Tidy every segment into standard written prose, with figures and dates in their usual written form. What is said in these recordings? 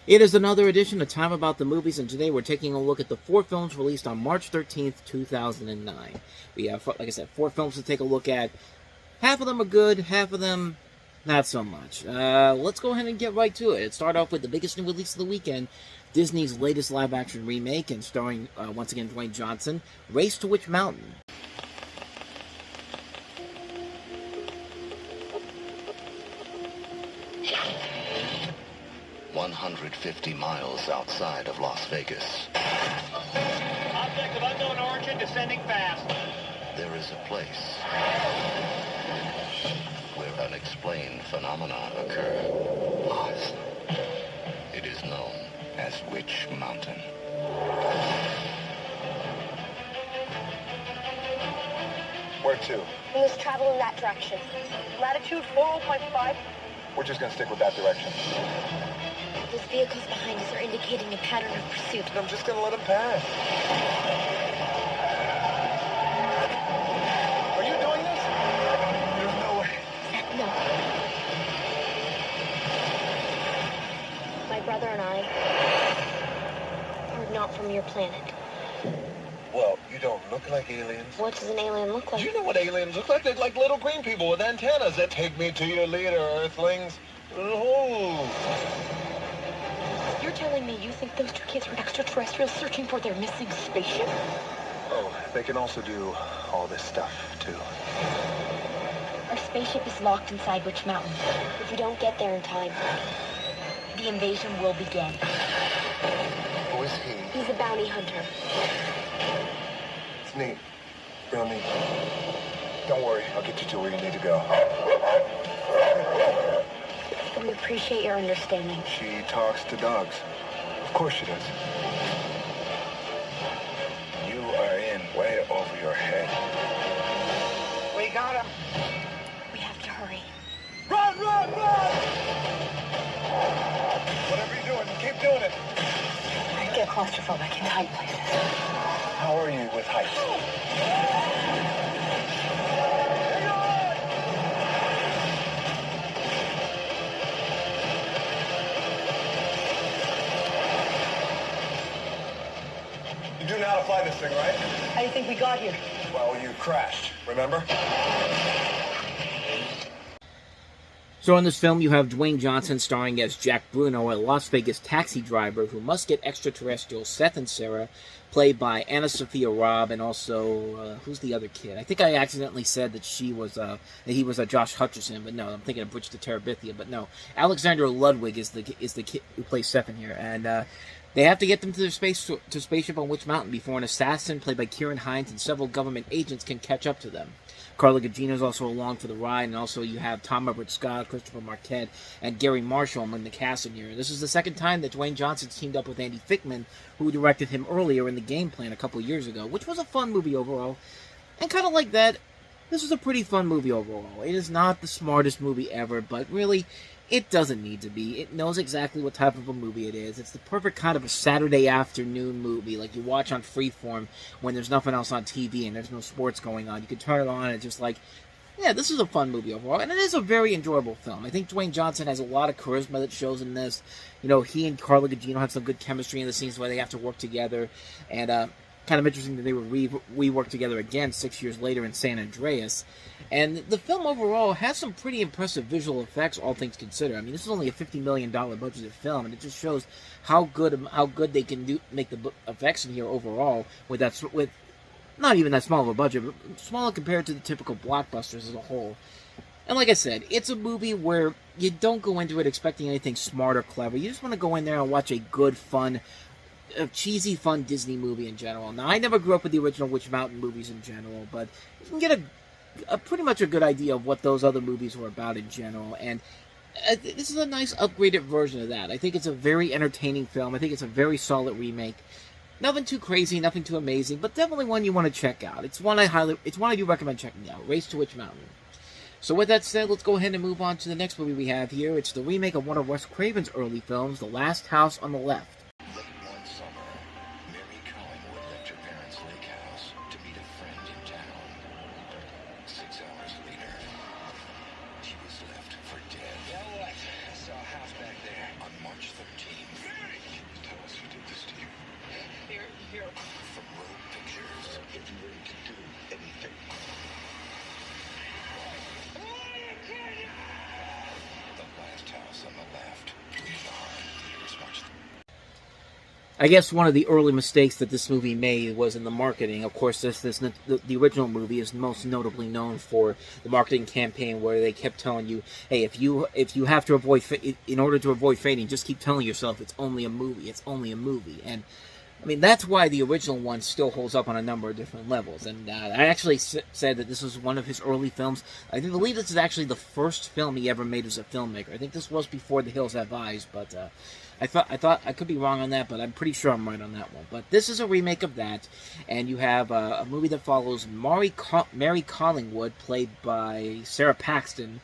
It is another edition of Time About the Movies, and today we're taking a look at the 4 films released on March 13th, 2009. We have, like I said, 4 films to take a look at. Half of them are good, half of them not so much. Let's go ahead and get right to it. Let's start off with the biggest new release of the weekend, Disney's latest live-action remake, and starring, once again, Dwayne Johnson, Race to Witch Mountain. "150 miles outside of Las Vegas, Object of unknown origin descending fast. there is a place where unexplained phenomena occur. Oz. It is known as Witch Mountain." Where to? We must travel in that direction. Latitude 40.5. We're just gonna stick with that direction. Those vehicles behind us are indicating a pattern of pursuit. And I'm just gonna let them pass. Are you doing this? There's no way. No. My brother and I are not from your planet. Well, you don't look like aliens. What does an alien look like? You know what aliens look like? They're like little green people with antennas that take me to your leader, Earthlings. Oh. You're telling me you think those 2 kids were extraterrestrials searching for their missing spaceship? Oh, they can also do all this stuff, too. Our spaceship is locked inside Witch Mountain. If we don't get there in time, the invasion will begin. Who is he? He's a bounty hunter. It's neat. Real neat. Don't worry, I'll get you to where you need to go. We appreciate your understanding. She talks to dogs. Of course she does. You are in way over your head. We got him. We have to hurry. Run, run, run! Whatever you're doing, keep doing it. I get claustrophobic in tight places. How are you with heights? You do know how to fly this thing, right? How do you think we got here? Well, you crashed, remember? So in this film, you have Dwayne Johnson starring as Jack Bruno, a Las Vegas taxi driver who must get extraterrestrials Seth and Sarah, played by Anna Sophia Robb, and also, who's the other kid? I think I accidentally said that he was Josh Hutcherson, but no, I'm thinking of Bridget Terabithia, but no. Alexander Ludwig is the kid who plays Seth in here, and they have to get them to their spaceship on Witch Mountain before an assassin, played by Kieran Hines, and several government agents can catch up to them. Carla Gugino is also along for the ride, and also you have Tom Everett Scott, Christopher Marquette, and Gary Marshall among the cast in here. This is the second time that Dwayne Johnson teamed up with Andy Fickman, who directed him earlier in The Game Plan a couple years ago, which was a fun movie overall. And kind of like that, this is a pretty fun movie overall. It is not the smartest movie ever, but really, it doesn't need to be. It knows exactly what type of a movie it is. It's the perfect kind of a Saturday afternoon movie, like you watch on Freeform when there's nothing else on TV and there's no sports going on. You can turn it on and it's just like, yeah, this is a fun movie overall. And it is a very enjoyable film. I think Dwayne Johnson has a lot of charisma that shows in this. You know, he and Carla Gugino have some good chemistry in the scenes where they have to work together. And kind of interesting that they would rework together again 6 years later in San Andreas. And the film overall has some pretty impressive visual effects, all things considered. I mean, this is only a $50 million budgeted film, and it just shows how good they can make the effects in here overall with not even that small of a budget, but smaller compared to the typical blockbusters as a whole. And like I said, it's a movie where you don't go into it expecting anything smart or clever. You just want to go in there and watch a good, fun, a cheesy, fun Disney movie in general. Now, I never grew up with the original Witch Mountain movies in general, but you can get a pretty much a good idea of what those other movies were about in general, and this is a nice upgraded version of that. I think it's a very entertaining film. I think it's a very solid remake. Nothing too crazy, nothing too amazing, but definitely one you want to check out. It's one I do recommend checking out. Race to Witch Mountain. So with that said, let's go ahead and move on to the next movie we have here. It's the remake of one of Wes Craven's early films, The Last House on the Left. Late one summer, Mary Collingwood left her parents' lake house to meet a friend in town. 6 hours later, she was left for dead. Yeah, what? I saw a house back there. On March 13th, I guess one of the early mistakes that this movie made was in the marketing. Of course, the original movie is most notably known for the marketing campaign where they kept telling you, "Hey, if you have to avoid in order to avoid fading, just keep telling yourself it's only a movie. It's only a movie." And I mean, that's why the original one still holds up on a number of different levels. And I actually said that this was one of his early films. I believe this is actually the first film he ever made as a filmmaker. I think this was before The Hills Have Eyes, but I thought I could be wrong on that, but I'm pretty sure I'm right on that one. But this is a remake of that, and you have a movie that follows Mary Collingwood, played by Sarah Paxton,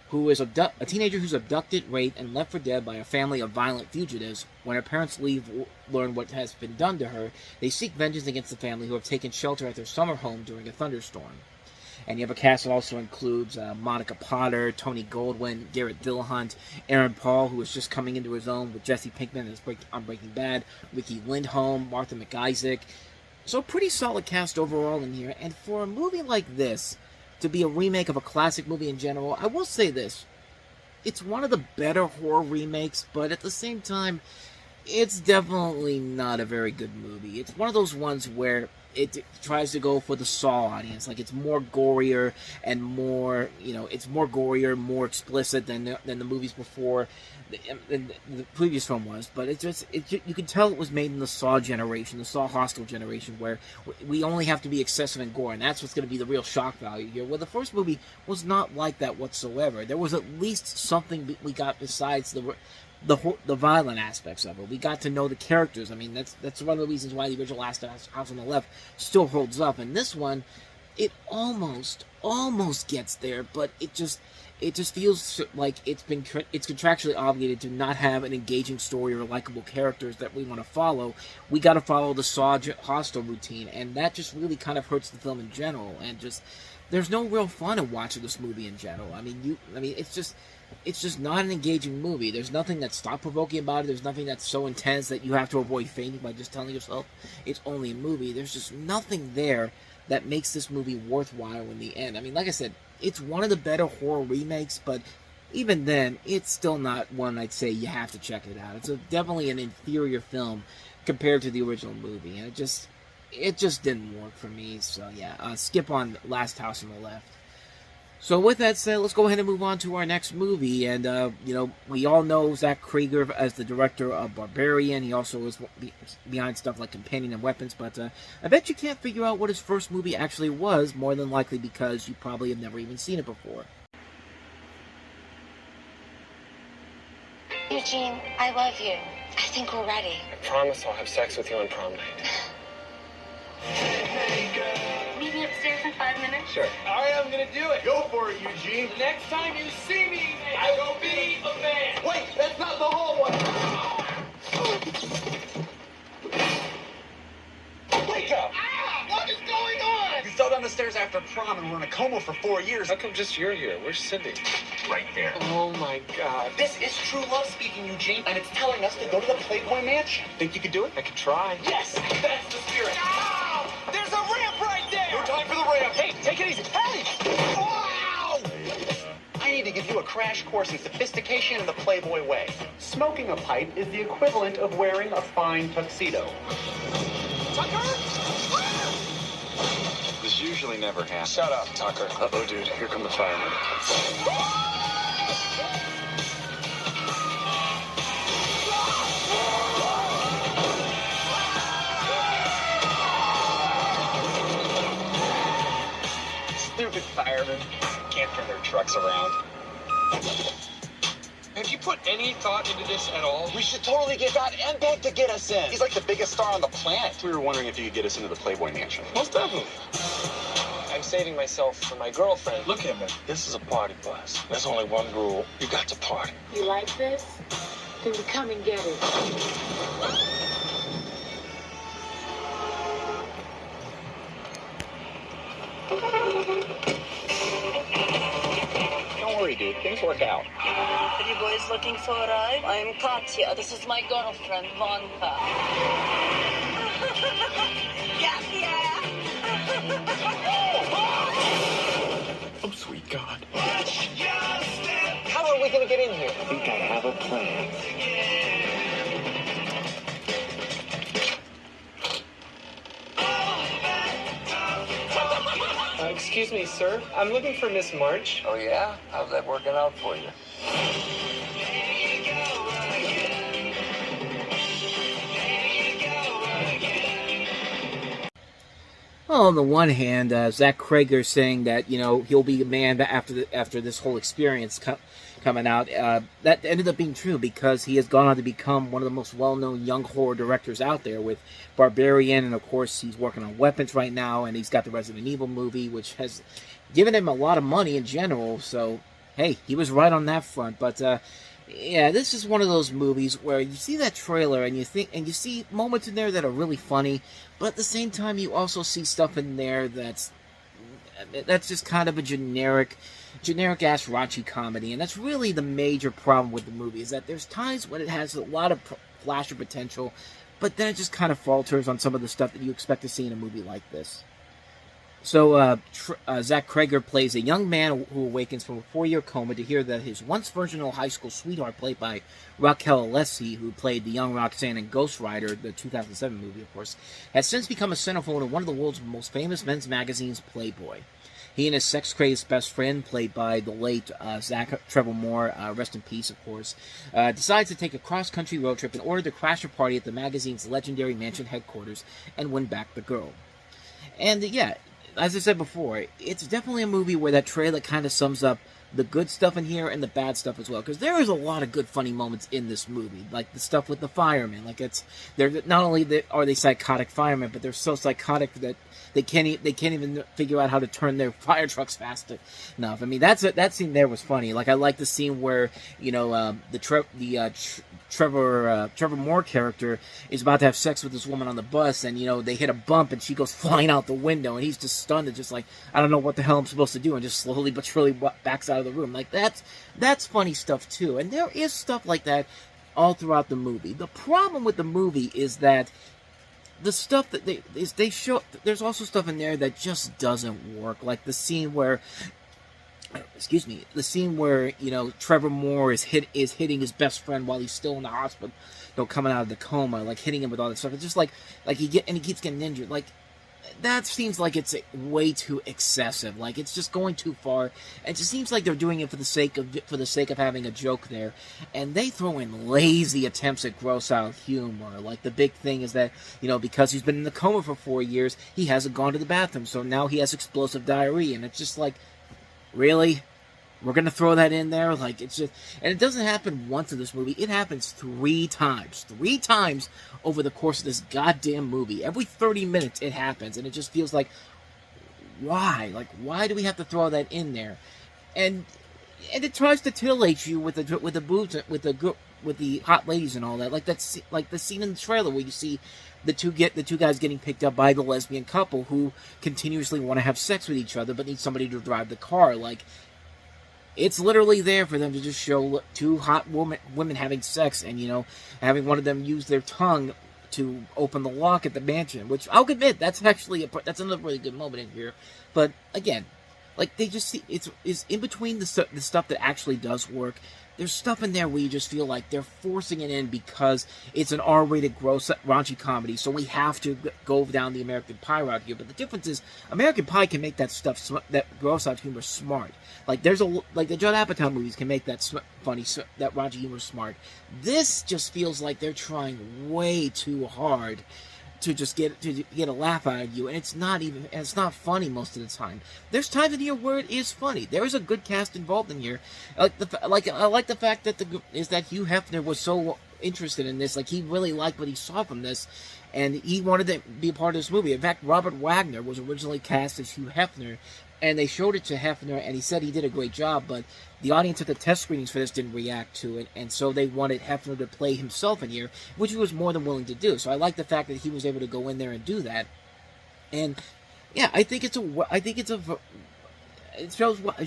who is a teenager who's abducted, raped, and left for dead by a family of violent fugitives. When her parents learn what has been done to her, they seek vengeance against the family who have taken shelter at their summer home during a thunderstorm. And you have a cast that also includes Monica Potter, Tony Goldwyn, Garrett Dillahunt, Aaron Paul, who is just coming into his own with Jesse Pinkman on Breaking Bad, Ricky Lindholm, Martha McIsaac. So pretty solid cast overall in here. And for a movie like this to be a remake of a classic movie in general, I will say this. It's one of the better horror remakes, but at the same time, it's definitely not a very good movie. It's one of those ones where it tries to go for the Saw audience. Like, it's more gorier and more, it's more gorier, more explicit than the movies before than the previous film was. But you can tell it was made in the Saw generation, the Saw Hostel generation, where we only have to be excessive in gore, and that's what's going to be the real shock value here. Well, the first movie was not like that whatsoever. There was at least something we got besides the violent aspects of it. We got to know the characters. I mean, that's one of the reasons why the original Last House on the Left still holds up. And this one, it almost gets there, but it just feels like it's contractually obligated to not have an engaging story or likable characters that we want to follow. We got to follow the Saw Hostel routine, and that just really kind of hurts the film in general. And just there's no real fun in watching this movie in general. I mean, it's just not an engaging movie. There's nothing that's thought-provoking about it. There's nothing that's so intense that you have to avoid fainting by just telling yourself it's only a movie. There's just nothing there that makes this movie worthwhile in the end. I mean, like I said, it's one of the better horror remakes, but even then, it's still not one I'd say you have to check it out. It's definitely an inferior film compared to the original movie, and it just didn't work for me. So yeah, skip on Last House on the Left. So with that said, let's go ahead and move on to our next movie. And, we all know Zach Krieger as the director of Barbarian. He also is behind stuff like Companion and Weapons. But I bet you can't figure out what his first movie actually was, more than likely because you probably have never even seen it before. Eugene, I love you. I think we're ready. I promise I'll have sex with you on prom night. Meet me upstairs in 5 minutes. Sure. All right, I'm gonna do it. Go for it, Eugene. The next time you see me, I will be a man. Wait, that's not the whole one. Wake up! Ah, what is going on? You fell down the stairs after prom and were in a coma for 4 years. How come just you're here? Where's Cindy? Right there. Oh my God. This is true love speaking, Eugene, and it's telling us to go to the Playboy Mansion. Think you could do it? I could try. Yes, that's the spirit. Ow! There's a ramp right there. No time for the ramp. Hey, take it easy. Hey! Wow! I need to give you a crash course in sophistication in the Playboy way. Smoking a pipe is the equivalent of wearing a fine tuxedo. Tucker? This usually never happens. Shut up, Tucker. Uh-oh, dude. Here come the firemen. Stupid firemen. Can't turn their trucks around. Have you put any thought into this at all? We should totally get God and Beg to get us in. He's like the biggest star on the planet. We were wondering if you could get us into the Playboy Mansion. Most definitely. I'm saving myself for my girlfriend. Look at me. This is a party bus. There's only one rule. You got to party. You like this? Then you come and get it. Don't worry, dude. Things work out. Are you boys looking for a ride? I'm Katya. This is my girlfriend, Vanka. Katya! Oh, sweet God. How are we going to get in here? I think I have a plan. Excuse me, sir. I'm looking for Miss March. Oh, yeah? How's that working out for you? Well, on the one hand, Zach Krager saying that he'll be a man after this whole experience coming out. That ended up being true because he has gone on to become one of the most well-known young horror directors out there with Barbarian, and of course he's working on Weapons right now, and he's got the Resident Evil movie, which has given him a lot of money in general. So hey, he was right on that front. But yeah, this is one of those movies where you see that trailer and you see moments in there that are really funny, but at the same time you also see stuff in there that's just kind of a generic ass raunchy comedy. And that's really the major problem with the movie, is that there's times when it has a lot of flash of potential, but then it just kind of falters on some of the stuff that you expect to see in a movie like this. So, Zach Krager plays a young man who awakens from a 4-year coma to hear that his once virginal high school sweetheart, played by Raquel Alessi, who played the young Roxanne in Ghost Rider, the 2007 movie, of course, has since become a centerfold in one of the world's most famous men's magazines, Playboy. He and his sex-crazed best friend, played by the late Trevor Moore, rest in peace, of course, decides to take a cross-country road trip in order to crash a party at the magazine's legendary mansion headquarters and win back the girl. And yeah, as I said before, it's definitely a movie where that trailer kind of sums up the good stuff in here and the bad stuff as well, because there is a lot of good funny moments in this movie, like the stuff with the firemen. Like, they're not only are they psychotic firemen, but they're so psychotic that they can't even figure out how to turn their fire trucks fast enough. I mean, that scene there was funny. Like, I like the scene where Trevor Moore character is about to have sex with this woman on the bus, and they hit a bump and she goes flying out the window, and he's just stunned and just like, I don't know what the hell I'm supposed to do, and just slowly but surely backs out of the room. Like, that's funny stuff too, and there is stuff like that all throughout the movie. The problem with the movie is that the stuff that they show, there's also stuff in there that just doesn't work. Like the scene where Trevor Moore is hitting his best friend while he's still in the hospital, coming out of the coma, like hitting him with all that stuff. It's just like he keeps getting injured. Like, that seems like it's way too excessive. Like, it's just going too far. It just seems like they're doing it for the sake of having a joke there, and they throw in lazy attempts at gross out humor. Like, the big thing is that because he's been in the coma for 4 years, he hasn't gone to the bathroom, so now he has explosive diarrhea, and it's just like, really? We're going to throw that in there? Like, it's just... And it doesn't happen once in this movie. It happens 3 times. 3 times over the course of this goddamn movie. Every 30 minutes it happens, and it just feels like, why? Like, why do we have to throw that in there? And it tries to titillate you with the boobs, with the hot ladies and all that. Like the scene in the trailer where you see the two guys getting picked up by the lesbian couple who continuously want to have sex with each other but need somebody to drive the car. Like, it's literally there for them to just show 2 hot women having sex, and having one of them use their tongue to open the lock at the mansion, which I'll admit that's another really good moment in here. But again, like, they just see it's in between the stuff that actually does work. There's stuff in there where you just feel like they're forcing it in because it's an R-rated, gross, raunchy comedy, so we have to go down the American Pie route here. But the difference is, American Pie can make that stuff, that gross-out humor, smart. Like, the Judd Apatow movies can make that funny, that raunchy humor smart. This just feels like they're trying way too hard to just get a laugh out of you, and it's not funny most of the time. There's times in here where it is funny. There is a good cast involved in here. I like the fact that Hugh Hefner was so interested in this. Like, he really liked what he saw from this, and he wanted to be a part of this movie. In fact, Robert Wagner was originally cast as Hugh Hefner, and they showed it to Hefner, and he said he did a great job, but the audience at the test screenings for this didn't react to it, and so they wanted Hefner to play himself in here, which he was more than willing to do. So I like the fact that he was able to go in there and do that. And yeah, it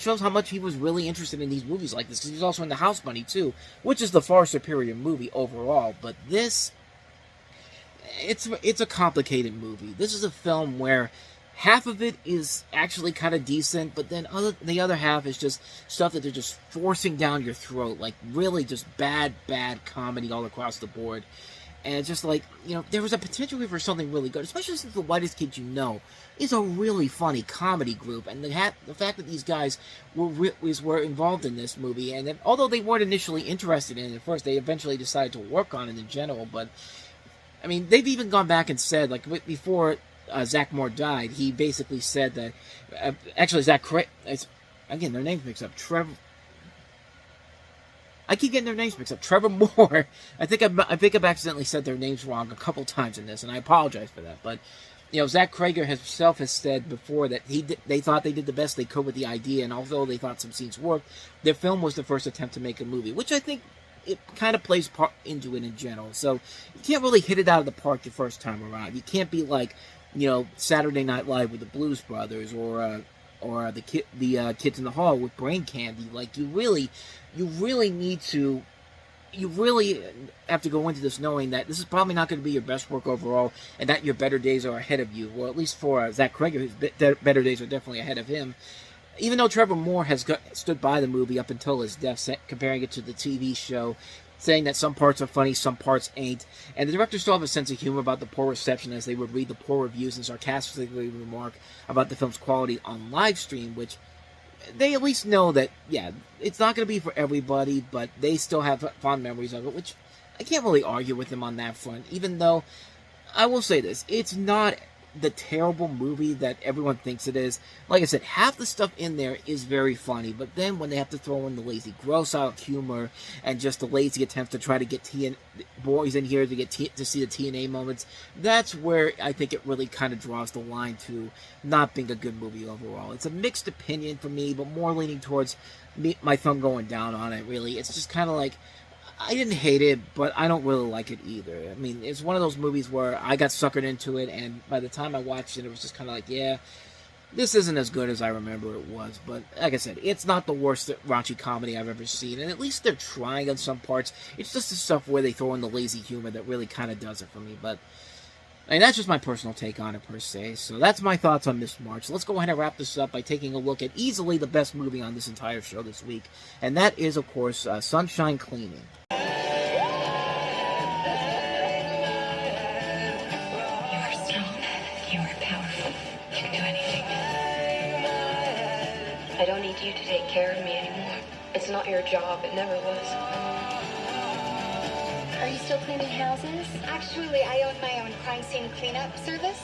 shows how much he was really interested in these movies like this, because he's also in The House Bunny too, which is the far superior movie overall. But this, it's a complicated movie. This is a film where half of it is actually kind of decent, but then the other half is just stuff that they're just forcing down your throat, like really just bad comedy all across the board. And it's just like, there was a potential here for something really good, especially since The Whitest Kids You Know is a really funny comedy group. And the fact that these guys were involved in this movie, and although they weren't initially interested in it at first, they eventually decided to work on it in general. But, I mean, they've even gone back and said, like, before Zach Moore died, he basically said that, actually, again, their names mixed up, I keep getting their names mixed up. Trevor Moore. I think I've accidentally said their names wrong a couple times in this, and I apologize for that. But Zach Krager himself has said before that they thought they did the best they could with the idea, and although they thought some scenes worked, their film was the first attempt to make a movie, which I think it kind of plays part into it in general. So you can't really hit it out of the park the first time around. You can't be like Saturday Night Live with the Blues Brothers or the Kids in the Hall with Brain Candy. Like, you really have to go into this knowing that this is probably not going to be your best work overall, and that your better days are ahead of you. Well, at least for Zach Krager, his better days are definitely ahead of him. Even though Trevor Moore has stood by the movie up until his death, comparing it to the TV show, saying that some parts are funny, some parts ain't. And the director still have a sense of humor about the poor reception, as they would read the poor reviews and sarcastically remark about the film's quality on live stream, which they at least know that, yeah, it's not going to be for everybody, but they still have fond memories of it, which I can't really argue with them on that front, even though I will say this, it's not the terrible movie that everyone thinks it is. Like I said, half the stuff in there is very funny, but then when they have to throw in the lazy gross-out humor and just the lazy attempts to try to get boys in here to see the TNA moments, that's where I think it really kind of draws the line to not being a good movie overall. It's a mixed opinion for me, but more leaning towards my thumb going down on it, really. It's just kind of like, I didn't hate it, but I don't really like it either. I mean, it's one of those movies where I got suckered into it, and by the time I watched it, it was just kind of like, yeah, this isn't as good as I remember it was. But like I said, it's not the worst raunchy comedy I've ever seen, and at least they're trying on some parts. It's just the stuff where they throw in the lazy humor that really kind of does it for me. But I mean, that's just my personal take on it, per se. So that's my thoughts on Miss March. Let's go ahead and wrap this up by taking a look at easily the best movie on this entire show this week, and that is, of course, Sunshine Cleaning. I don't need you to take care of me anymore. It's not your job. It never was. Are you still cleaning houses? Actually, I own my own crime scene cleanup service.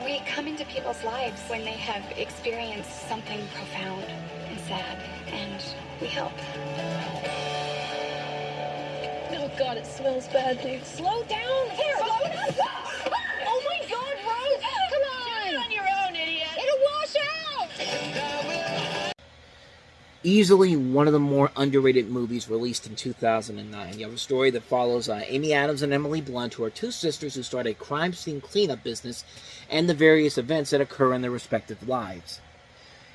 We come into people's lives when they have experienced something profound and sad, and we help. Oh, God, it smells bad, dude. Slow down! Here, slow down! Oh, my God, Rose! Come on! Do it on your own, idiot! It'll wash out! Easily one of the more underrated movies released in 2009. You have a story that follows Amy Adams and Emily Blunt, who are two sisters who start a crime scene cleanup business, and the various events that occur in their respective lives.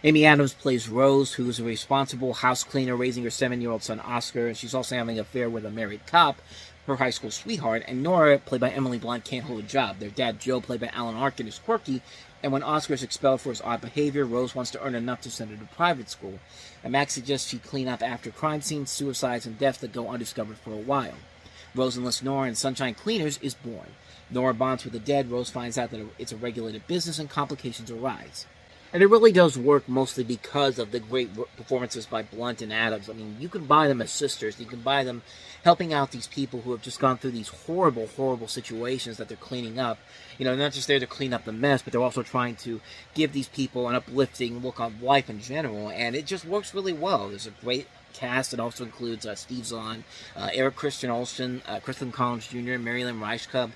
Amy Adams plays Rose, who is a responsible house cleaner raising her 7-year-old son Oscar, and she's also having an affair with a married cop, her high school sweetheart. And Nora, played by Emily Blunt, can't hold a job. Their dad, Joe, played by Alan Arkin, is quirky, and when Oscar is expelled for his odd behavior, Rose wants to earn enough to send her to private school. And Max suggests she clean up after crime scenes, suicides, and deaths that go undiscovered for a while. Rose enlists Nora, and Sunshine Cleaners is born. Nora bonds with the dead. Rose finds out that it's a regulated business, and complications arise. And it really does work mostly because of the great performances by Blunt and Adams. I mean, you can buy them as sisters. You can buy them helping out these people who have just gone through these horrible, horrible situations that they're cleaning up. You know, not just there to clean up the mess, but they're also trying to give these people an uplifting look on life in general. And it just works really well. There's a great cast. It also includes Steve Zahn, Eric Christian Olsen, Kristen Collins Jr., Marilyn Reichkup.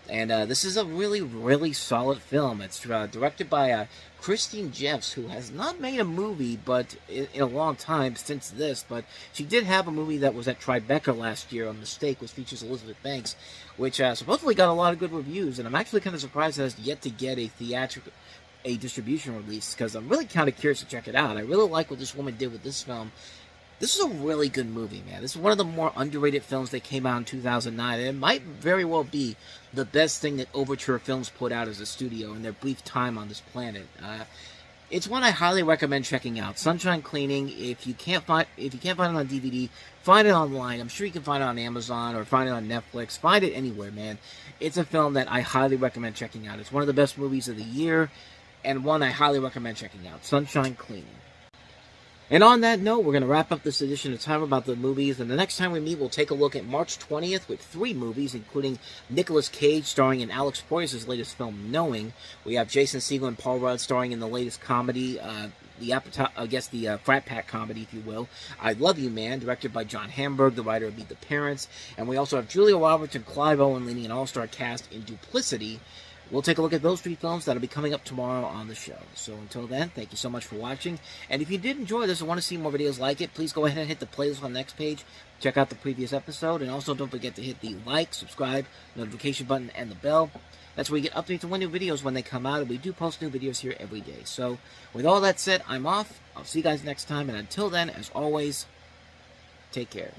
And this is a really, really solid film. It's directed by Christine Jeffs, who has not made a movie but in a long time since this, but she did have a movie that was at Tribeca last year, A Mistake, which features Elizabeth Banks, which supposedly got a lot of good reviews, and I'm actually kind of surprised it has yet to get a distribution release, because I'm really kind of curious to check it out. I really like what this woman did with this film. This is a really good movie, man. This is one of the more underrated films that came out in 2009, and it might very well be the best thing that Overture Films put out as a studio in their brief time on this planet. It's one I highly recommend checking out. Sunshine Cleaning. If you can't find it on DVD, find it online. I'm sure you can find it on Amazon or find it on Netflix. Find it anywhere, man. It's a film that I highly recommend checking out. It's one of the best movies of the year, and one I highly recommend checking out. Sunshine Cleaning. And on that note, we're going to wrap up this edition of Time About the Movies. And the next time we meet, we'll take a look at March 20th with 3 movies, including Nicolas Cage starring in Alex Proyas' latest film, Knowing. We have Jason Segel and Paul Rudd starring in the latest comedy, the frat pack comedy, if you will, I Love You Man, directed by John Hamburg, the writer of Meet the Parents. And we also have Julia Roberts and Clive Owen leading an all-star cast in Duplicity. We'll take a look at those 3 films that'll be coming up tomorrow on the show. So until then, thank you so much for watching. And if you did enjoy this and want to see more videos like it, please go ahead and hit the playlist on the next page. Check out the previous episode. And also don't forget to hit the like, subscribe, notification button, and the bell. That's where you get updates on new videos when they come out. And we do post new videos here every day. So with all that said, I'm off. I'll see you guys next time. And until then, as always, take care.